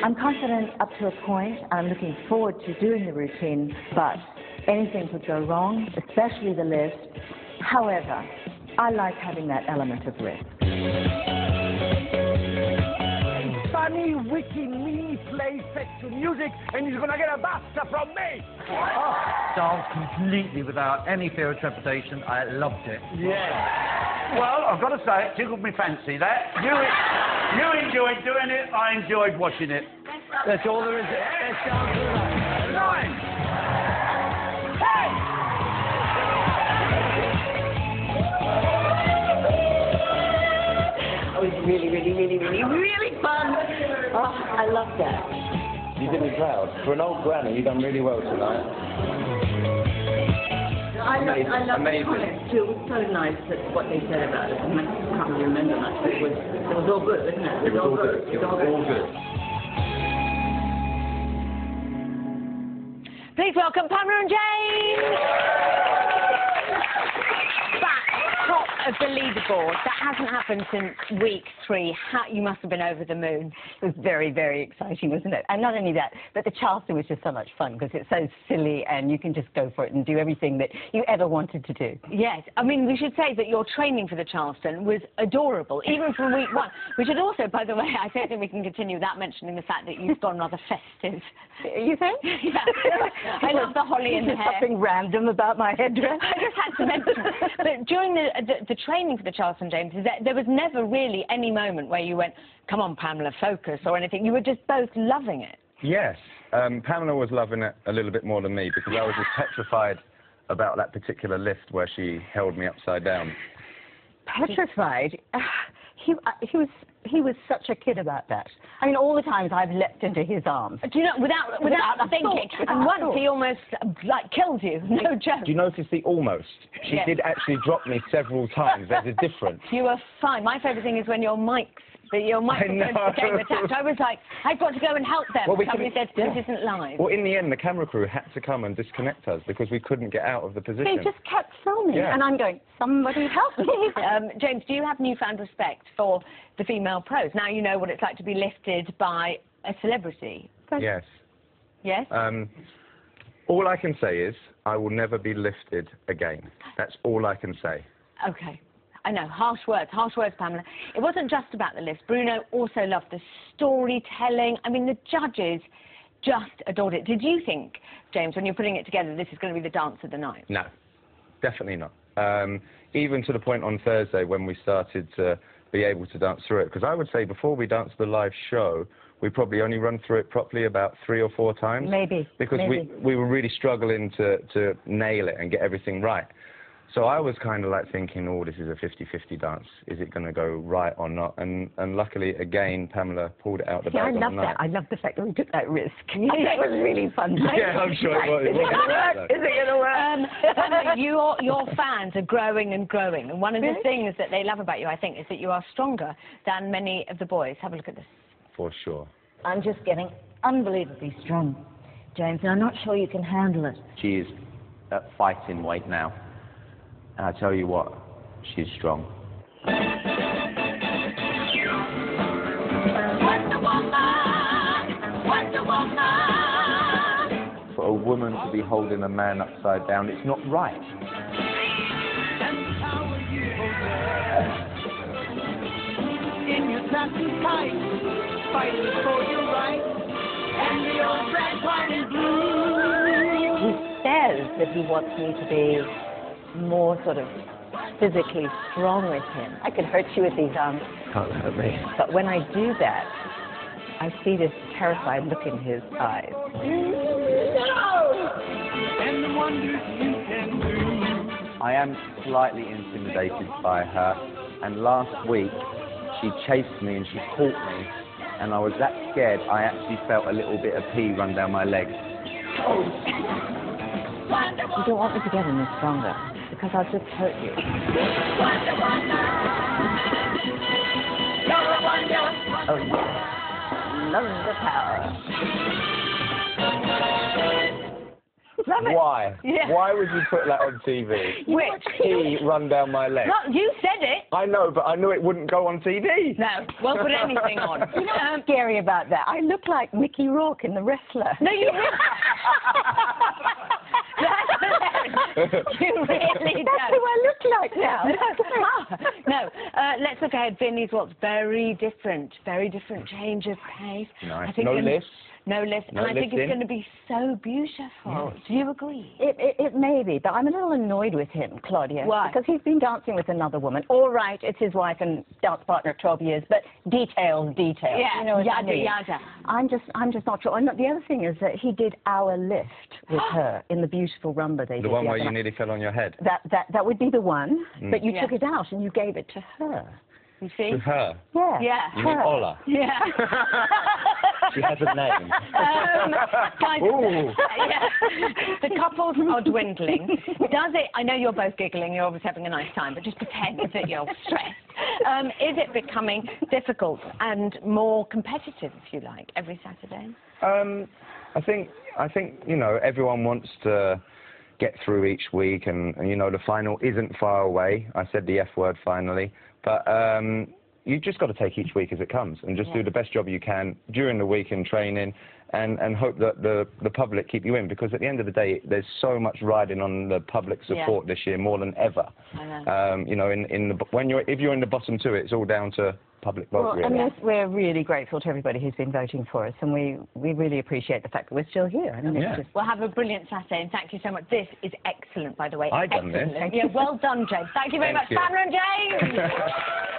I'm confident up to a point. I'm looking forward to doing the routine, but anything could go wrong, especially the lift. However, I like having that element of risk. Funny, witty, me play sexual music, and he's gonna get a basta from me! Danced completely without any fear or trepidation. I loved it. Yeah. Well, I've got to say, it tickled me fancy, that. You enjoyed doing it, I enjoyed watching it. That's all there is. Let's dance tonight. Hey! It was really fun. Oh, I love that. You did me proud. For an old granny, you've done really well tonight. I love the Amazing. comments too. It was so nice that what they said about it. I can't really remember much, but it was all good, wasn't it? It was all good. It was all good. Please welcome Pamela and James! Back top of the leaderboard. That hasn't happened since week 3. You must have been over the moon. It was very, very exciting, wasn't it? And not only that, but the Charleston was just so much fun because it's so silly and you can just go for it and do everything that you ever wanted to do. Yes, I mean, we should say that your training for the Charleston was adorable, even from week 1. We should also, by the way, I don't think we can continue without mentioning the fact that you've gone rather festive. You think? Yeah. I love the holly in the hair. Something random about my headdress. I just had to mention it. But during the training for the Charleston, James, there was never really any moment where you went, come on, Pamela, focus, or anything. You were just both loving it. Yes. Pamela was loving it a little bit more than me because I was just petrified about that particular lift where she held me upside down. Petrified? He was such a kid about that. I mean, all the times I've leapt into his arms. Do you know, without thinking, and once he almost, like, killed you, no joke. Do you notice the almost? She did actually drop me several times. There's a difference. You were fine. My favourite thing is when your microphone became attacked. I was like, I've got to go and help them. Well, somebody said, this isn't live. Well, in the end, the camera crew had to come and disconnect us because we couldn't get out of the position. They just kept filming, and I'm going, somebody help me. James, do you have newfound respect for the female pros? Now you know what it's like to be lifted by a celebrity. Yes. Yes? All I can say is I will never be lifted again. That's all I can say. OK. I know, harsh words, Pamela. It wasn't just about the lift. Bruno also loved the storytelling. I mean, the judges just adored it. Did you think, James, when you're putting it together, this is going to be the dance of the night? No, definitely not. Even to the point on Thursday when we started to be able to dance through it, because I would say before we danced the live show, we probably only run through it properly about 3 or 4 times. Maybe. Because we were really struggling to nail it and get everything right. So I was kind of like thinking, oh, this is a 50-50 dance. Is it going to go right or not? And luckily, again, Pamela pulled it out the bag. I love that. I love the fact that we took that risk. That was really fun. Yeah, I'm sure it was. Is it going to work? Is it going to work? Pamela, your fans are growing and growing. And one of the things that they love about you, I think, is that you are stronger than many of the boys. Have a look at this. For sure. I'm just getting unbelievably strong, James, and I'm not sure you can handle it. She is at fighting weight now. And I tell you what, she's strong. For a woman to be holding a man upside down, it's not right. In your satin tights, fighting for your rights, and the old red, white, and blue. He says that he wants me to be more sort of physically strong with him. I could hurt you with these arms. Can't hurt me. But when I do that, I see this terrified look in his eyes. And the wonders you can do. I am slightly intimidated by her, and last week she chased me and she caught me, and I was that scared I actually felt a little bit of pee run down my leg. You don't want me to get any stronger, because I'll just hurt you. Oh, yeah. Love the power. Love it. Why? Yeah. Why would you put that on TV? Which? Pee run down my leg. Well, you said it. I know, but I knew it wouldn't go on TV. No, won't put anything on. You know what's scary about that? I look like Mickey Rourke in The Wrestler. No, you really... That's hilarious. You really don't. That's who I look like now. No, let's look ahead. Vienesse Waltz, very different change of pace. Nice. I think No lifts? No lifts, No and I think lifting? it's going to be so beautiful. Do you agree? It may be, but I'm a little annoyed with him, Claudia. Why? Because he's been dancing with another woman. All right, it's his wife and dance partner of 12 years, but details. Yeah, You know what I yada, mean? yada. I'm just not sure. And the other thing is that he did our lift with her in the beautiful rumba they did. The one where other you night. nearly fell on your head. That would be the one, but you Yeah. took it out and you gave it to her. You see? To her. Yeah. Yeah. You mean Ola? Yeah. She has a name. Guys, Ooh. yeah, the couples are dwindling. Does it? I know you're both giggling. You're obviously having a nice time, but just pretend that you're stressed. Is it becoming difficult and more competitive, if you like, every Saturday? I think you know, everyone wants to get through each week, and you know, the final isn't far away. I said the F word finally, but you just got to take each week as it comes and just do the best job you can during the week in training, and hope that the public keep you in, because at the end of the day, there's so much riding on the public support this year, more than ever. I know. You know, if you're in the bottom two, it's all down to public vote, Well, really. and we're really grateful to everybody who's been voting for us, and we really appreciate the fact that we're still here. I mean, Yeah. it's just... Well, have a brilliant Saturday, and thank you so much. This is excellent, by the way. I done this. Excellent. Yeah, well done, James. Thank you very Thank much, you. Pamela and James.